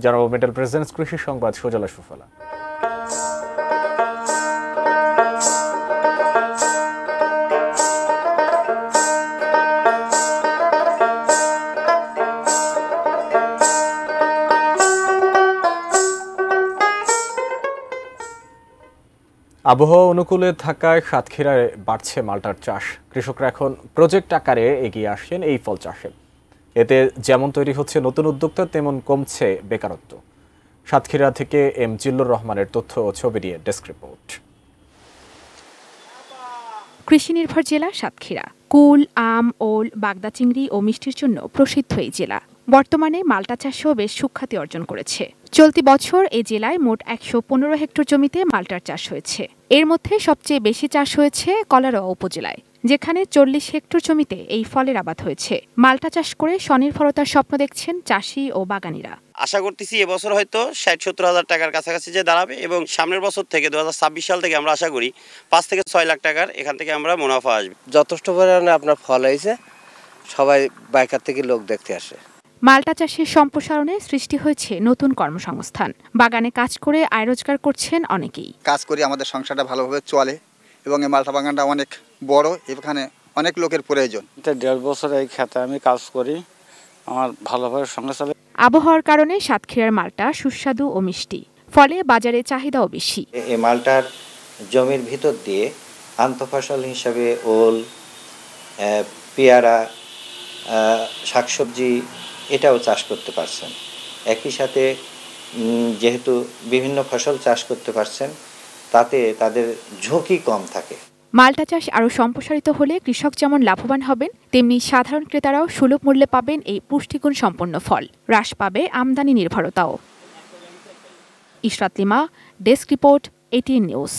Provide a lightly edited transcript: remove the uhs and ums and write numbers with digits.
জানাবো metal presence কৃষি সংবাদ সুজলা সুফলা। আবহাওয়া অনুকূলে থাকায় সাতক্ষীরায় বাড়ছে মাল্টার চাষ। কৃষকরা এখন প্রজেক্ট আকারে এগিয়ে আসছেন এই ফল চাষে। এতে যেমন তৈরি হচ্ছে নতুন উদ্যোক্তা, তেমন কমছে বেকারত্ব। সাতক্ষীরা থেকে এম জিল্লুর রহমানের তথ্য ও ছবি নিয়ে ডেস্ক রিপোর্ট। কৃষি নির্ভর জেলা সাতক্ষীরা। কুল, আম, ওল, বাগদা চিংড়ি ও মিষ্টির জন্য প্রসিদ্ধ এই জেলা বর্তমানে মাল্টা চাষেও বেশ সুখ্যাতি অর্জন করেছে। চলতি বছর এই জেলায় মোট ১১৫ হেক্টর জমিতে মাল্টার চাষ হয়েছে। এর মধ্যে সবচেয়ে বেশি চাষ হয়েছে কলারোয়া উপজেলায়, যেখানে ৪০ হেক্টর জমিতে এই ফলের আবাদ হয়েছে। মাল্টা চাষ করে স্বনির্ভরতার স্বপ্ন দেখছেন চাষি ও বাগানীরা। আশা করতেছি এবছর হয়তো ৬০-৭০ হাজার টাকার কাছাকাছি যে দাঁড়াবে, এবং সামনের বছর থেকে ২০২৬ সাল থেকে আমরা আশা করি ৫ থেকে ৬ লাখ টাকার এখান থেকে আমরা মুনাফা আসবে। যথেষ্ট পরিমাণে আপনার ফল হয়েছে, সবাই বাইকার থেকে লোক দেখতে আসে। মাল্টা চাষের সম্প্রসারণে সৃষ্টি হয়েছে নতুন কর্মসংস্থান। বাগানে কাজ করে আয় রোজগার করছেন অনেকেই। কাজ করি আমাদের সংসারটা ভালোভাবে চলে, এবং এই মাল্টা বাগানটা অনেক বড়, এখানে অনেক লোকের প্রয়োজন। ১.৫ বছর এই খেতে আমি কাজ করি, আমার ভালোভাবে সংসার চলে। আবহাওয়ার কারণে সাতক্ষীরার মাল্টা সুস্বাদু ও মিষ্টি, ফলে বাজারে চাহিদাও বেশি। এই মাল্টার জমির ভিতর দিয়ে আন্তঃফসল হিসাবে ওল, পেয়ারা, শাকসবজি এটাও চাষ করতে পারছেন। একই সাথে যেহেতু বিভিন্ন ফসল চাষ করতে পারছেন, তাতে তাদের ঝুঁকি কম থাকে। মাল্টা চাষ আরও সম্প্রসারিত হলে কৃষক যেমন লাভবান হবেন, তেমনি সাধারণ ক্রেতারাও সুলভ মূল্যে পাবেন এই পুষ্টিগুণ সম্পন্ন ফল। হ্রাস পাবে আমদানি নির্ভরতাও। Ishrat Lima, desk report, ATN news.